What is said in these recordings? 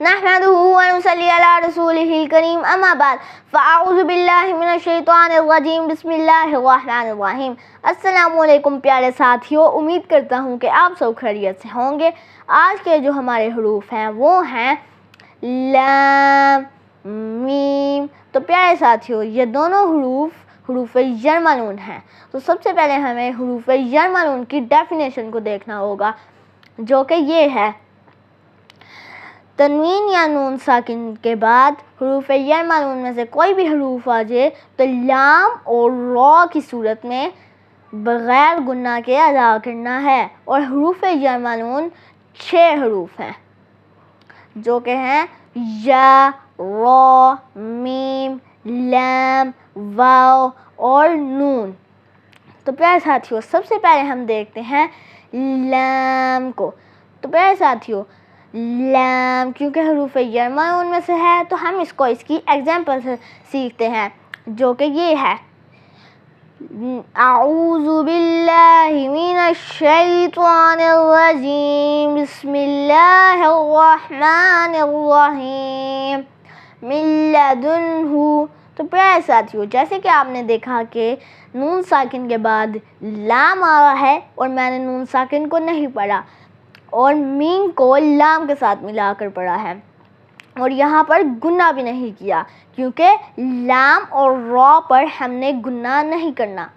نحمده ونصلي على رسوله الكريم اما بعد فاعوذ باللہ من الشیطان الرجیم بسم اللہ الرحمن الرحیم۔ السلام علیکم پیارے ساتھیوں، امید کرتا ہوں کہ آپ سب خیریت سے ہوں گے۔ آج کے جو ہمارے حروف ہیں وہ ہیں لام میم۔ تو پیارے ساتھیوں، یہ دونوں حروف جر ملعون ہیں۔ تو سب سے پہلے ہمیں حروف جر ملعون کی ڈیفینیشن کو دیکھنا ہوگا، جو کہ یہ ہے تنوین یا نون ساکن کے بعد حروف جر ملعون میں سے کوئی بھی حروف آ جائے تو لام اور را کی صورت میں بغیر گنہ کے ادا کرنا ہے۔ اور حروف جر ملعون 6 حروف ہیں، جو کہ ہیں یا، را، میم، لام، واو اور نون۔ تو پیارے ساتھیوں، سب سے پہلے ہم دیکھتے ہیں لام کو۔ تو پیارے ساتھیوں، لام کیونکہ حروف جر ملعون میں سے ہے تو ہم اس کی ایگزامپل سے سیکھتے ہیں، جو کہ یہ ہے اعوذ باللہ من الشیطان الرجیم بسم اللہ الرحمن الرحیم من لدنہ۔ تو پیارے ساتھیوں، جیسے کہ آپ نے دیکھا کہ نون ساکن کے بعد لام آ رہا ہے اور میں نے نون ساکن کو نہیں پڑھا اور میم کو لام کے ساتھ ملا کر پڑھا ہے، اور یہاں پر گنہ بھی نہیں کیا کیونکہ لام اور را پر ہم نے گنہ نہیں کرنا۔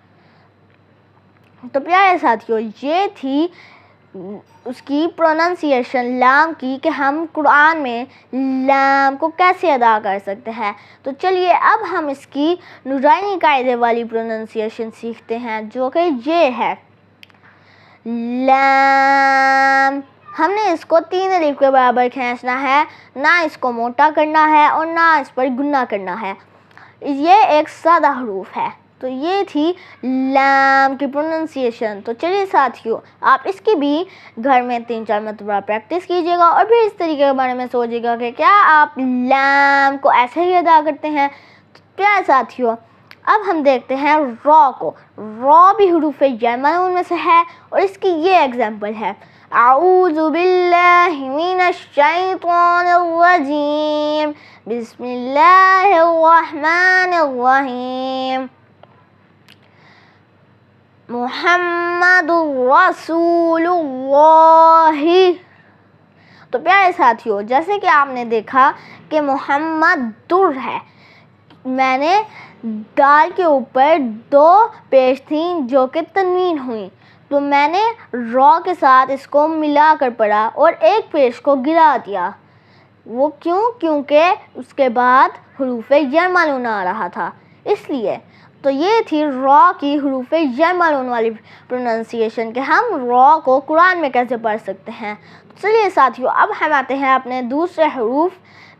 تو پیارے ساتھیوں، یہ تھی اس کی پروننسیشن لام کی کہ ہم قرآن میں لام کو کیسے ادا کر سکتے ہیں۔ تو چلیے اب ہم اس کی نورانی قاعدے والی پروننسیشن سیکھتے ہیں، جو کہ یہ ہے لام۔ ہم نے اس کو 3 الف کے برابر کھینچنا ہے، نہ اس کو موٹا کرنا ہے اور نہ اس پر گنہ کرنا ہے۔ یہ ایک سادہ حروف ہے۔ تو یہ تھی لام کی پروننسیشن۔ تو چلیے ساتھیوں، آپ اس کی بھی گھر میں 3-4 مرتبہ پریکٹس کیجیے گا اور پھر اس طریقے کے بارے میں سوچیے گا کہ کیا آپ لام کو ایسے ہی ادا کرتے ہیں۔ پیارے ساتھیوں، اب ہم دیکھتے ہیں را کو۔ را بھی حروف جر ملعون میں سے ہے اور اس کی یہ ایگزامپل ہے اعوذ باللہ من الشیطان الرجیم بسم اللہ الرحمن الرحیم محمد رسول اللہ۔ تو پیارے ساتھیوں، جیسے کہ آپ نے دیکھا کہ محمد در ہے، میں نے دال کے اوپر 2 پیش تھیں جو کہ تنوین ہوئیں، تو میں نے را کے ساتھ اس کو ملا کر پڑھا اور ایک پیش کو گرا دیا۔ وہ کیونکہ اس کے بعد حروف جر ملعون آ رہا تھا، اس لیے۔ تو یہ تھی را کی حروف جر ملعون والی پروننسیشن کہ ہم را کو قرآن میں کیسے پڑھ سکتے ہیں۔ چلیے ساتھیوں، اب ہم آتے ہیں اپنے دوسرے حروف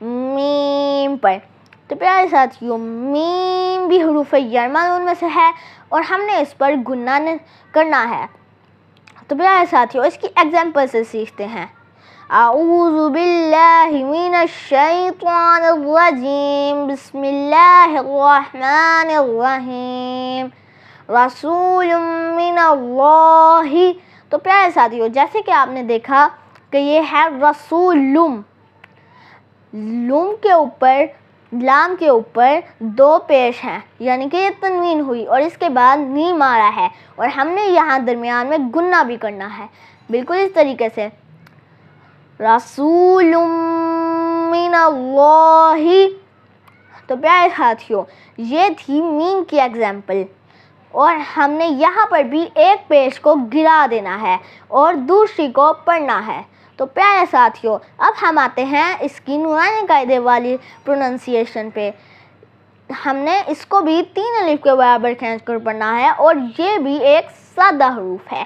میم پر۔ تو پیارے ساتھیوں، میم بھی حروف جر ملعون میں سے ہے اور ہم نے اس پر گنہ کرنا ہے۔ تو پیارے ساتھیوں، اس کی ایگزامپل سے سیکھتے ہیں اعوذ باللہ من الشیطان الرجیم بسم اللہ الرحمن الرحیم رسول من اللہ۔ تو پیارے ساتھیوں، جیسے کہ آپ نے دیکھا کہ یہ ہے رسولم، لم کے اوپر لام کے اوپر 2 پیش ہیں، یعنی کہ یہ تنوین ہوئی اور اس کے بعد میم آ رہا ہے اور ہم نے یہاں درمیان میں گنہ بھی کرنا ہے، بالکل اس طریقے سے رسول من اللہ۔ تو پیارے ساتھیوں، یہ تھی میم کی ایگزامپل اور ہم نے یہاں پر بھی ایک پیش کو گرا دینا ہے اور دوسری کو پڑھنا ہے۔ تو پیارے ساتھیوں، اب ہم آتے ہیں اس کی نورانی قاعدے والی پروننسیشن پہ۔ ہم نے اس کو بھی 3 الف کے برابر کھینچ کر پڑھنا ہے اور یہ بھی ایک سادہ حروف ہے،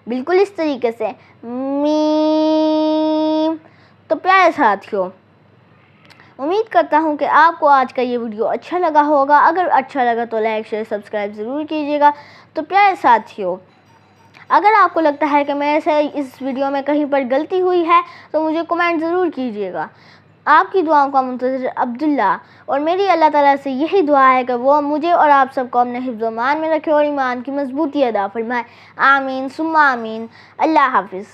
بالکل اس طریقے سے میم۔ تو پیارے ساتھیوں، امید کرتا ہوں کہ آپ کو آج کا یہ ویڈیو اچھا لگا ہوگا۔ اگر اچھا لگا تو لائک شیئر سبسکرائب ضرور کیجیے گا۔ تو پیارے ساتھیوں، اگر آپ کو لگتا ہے کہ میرے سے اس ویڈیو میں کہیں پر غلطی ہوئی ہے تو مجھے کمنٹ ضرور کیجیے گا۔ آپ کی دعاؤں کا منتظر عبداللہ، اور میری اللہ تعالیٰ سے یہی دعا ہے کہ وہ مجھے اور آپ سب کو اپنے حفظ و امان میں رکھے اور ایمان کی مضبوطی عطا فرمائے۔ آمین ثم آمین۔ اللہ حافظ۔